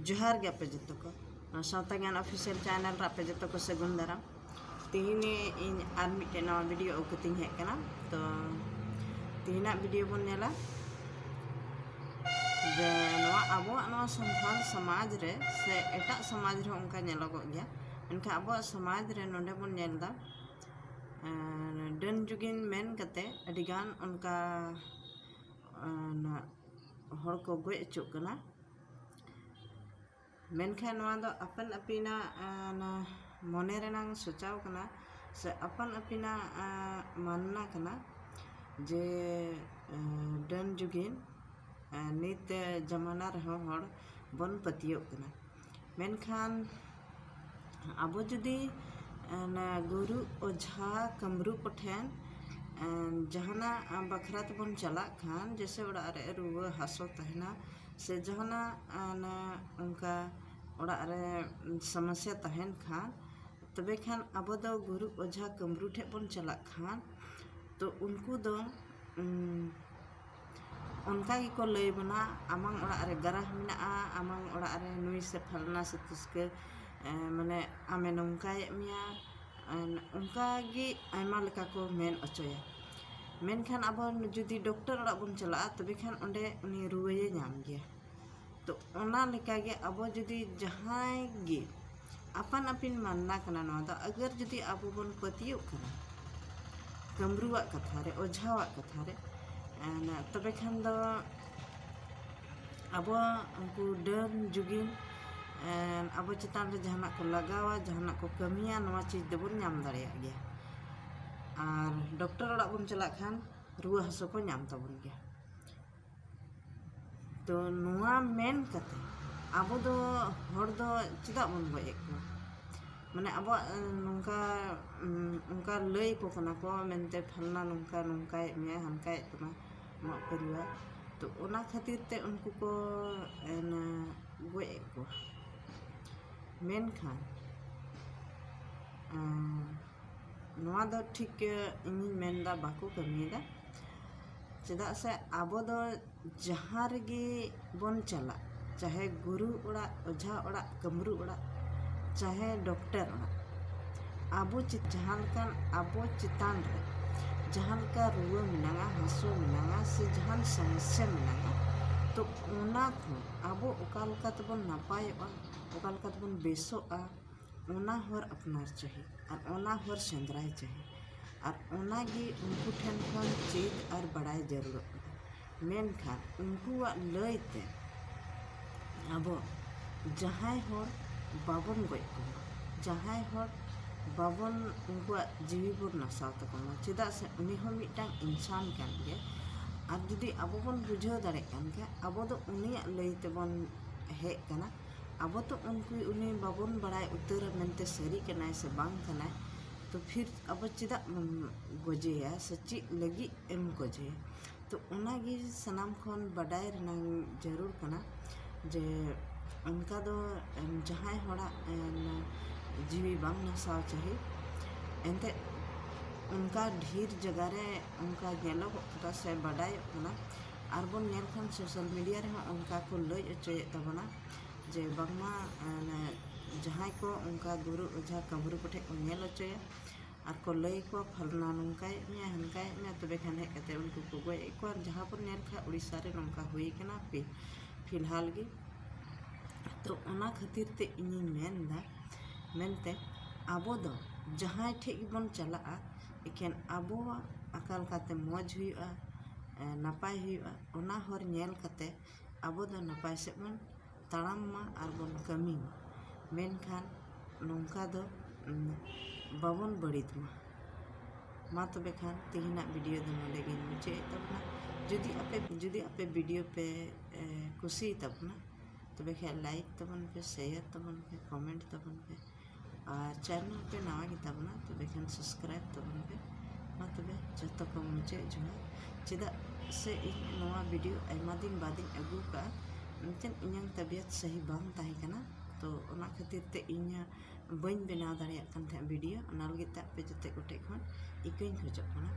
जोहार गे पे जतो को सावता ज्ञान ऑफिशियल चैनल रा पे जतो को सगुन दाराम तिहिने इन आर मिटे नवा वीडियो ओकतिन हे कना तो तिहिना वीडियो बन नेला जे नवा आबो नवा संथाल समाज रे से एटा समाज रे उनका नेलोगो गया इनका आबो समाज रे नोंडे बन नेलदा डन जुगिन मेन कते अडिगान उनका हर को गोय अचुक कना मेनखान नवा दो अपन अपिना मने रेनांग सोचाव कना से अपन अपिना मानना कना जे डन जुगिन नित जमाना रहो हर बन पतियो कना मेनखान आबो जुदी गुरु ओझा कमरू कोठेन जहाना बखरा तबन चला खान जैसे ओड़ा रे रुआ हासो तहना से जहाना उनका ओड़ा रे समस्या तहन खान तबे खान आबो दो गुरु ओझा कमरू ठे बन चला खान तो उनको दो उनका ही को लय बना आमांग ओड़ा रे गराह मिना आमांग ओड़ा रे नुई से फलना से तुस्के माने आमे नंकाय मिया उनका गी आयमा लेका को मेन अचोया मेनखान अब जुदी डॉक्टर ओड़ा बन चला तबे खान ओंडे उनी रुवाये नाम गया तो ओना लेका गे अब जुदी जहाय गे अपन अपिन मानना कना नवा दा अगर जुदी अब बन पतियो कना कमरुआ कथा रे ओझावा कथा रे तबे खान दो अब उनको डन जुगिन अब चितान रे जहाना को लगावा जहाना को कमिया नवा चीज देबन नाम दाड़िया गया और डॉक्टर ओड़ा बन चला खान रुआ हासो को नाम तबन गया तो नुआ मेन कते अब दो हर दो चिदा बन गए को माने अब नुका उनका लय को कना को मेनते फलना नुका नुका मे हनका तमा मा परिवार तो ओना खातिर ते उनको को गए को मेन खान नवा दो ठीक इन मेनदा बाको कमीदा चेदा से आबो दो जहाँ रेगे बन चला चाहे गुरु ओड़ा ओझा ओड़ा कमरू ओड़ा चाहे डॉक्टर ओड़ा आबो जहां आबो चितान रे जहां का रुआ मिनागा हासो मिनागा से जहां समस्या मिनागा तो ओना को आबो ओकालका तबन नापायोआ ओकालका तबन बेसोआ ओना हर अपनार चाहिए और ओना हर सेंद्राय चाहिए और ओना गे उनको ठन खन चेत और बड़ाई जरूरत मेनखान उनको लयते अब जहां हर बाबन गय को जहां हर बाबन उनको जीवी बन नसाव तको चेदा से उनी हो मिटांग इंसान कान गे और जुदी अब बन बुझाव दाड़े कान के अब दो उनिया लयते बन हे कना अब तो उनको उनी बाबन बड़ाई उतर मेनते सरी कनाय से बांग कनाय तो फिर अब चिदा गोजेया से ची लगी एम गोजेया तो उनागी सनाम खन बडाय रनांग जरूर कना जे उनका दो जहां होड़ा जीवी बांग नसाव चाहिए एंते उनका ढेर जगह रे उनका गेलो से बडाय कना और बन नेल खान सोशल मीडिया रे उनका को लय अचय तबना जे बांगमा जहां को उनका गुरु ओझा कमरू कोठे को नेल अचय और को लय को फलना नुकाय मे हनकाय मे तबे खान हे कते उनको को गय को जहां पर नेल खा उड़ीसा रे नंका हुई कना पे फिलहाल गे तो ओना खातिर ते इनी मेनदा मेनते आबो दो जहां ठेक बन चला एकेन आबो अकाल काते मौज हुआ नापाय हुआ ओना हर नेल कते आबो दो नापाय से बन ताड़ाम मा और बन कमी मेनखान नौका दो बाबन बड़ित मा तबे खान तिहिना वीडियो दो नोडे गे मुचे तबना जुदी आपे वीडियो पे खुशी तबना तबे खान लाइक तबन पे शेयर तबन पे कमेंट तबन पे और चैनल पे नवा गे तबना तबे खान सब्सक्राइब तबन पे मा तबे जतो को मुचे जुना चेदा से इन नवा वीडियो आयमा दिन बादिन अगू का मितन इᱧᱟᱹᱜ तबियत सही बांग ताहे कना तो ओना खातिर ते इᱧ बइन बनाव दाड़िया कन थे वीडियो ओना लगे ते पे जते गोटे खन इकइन खोजो कना।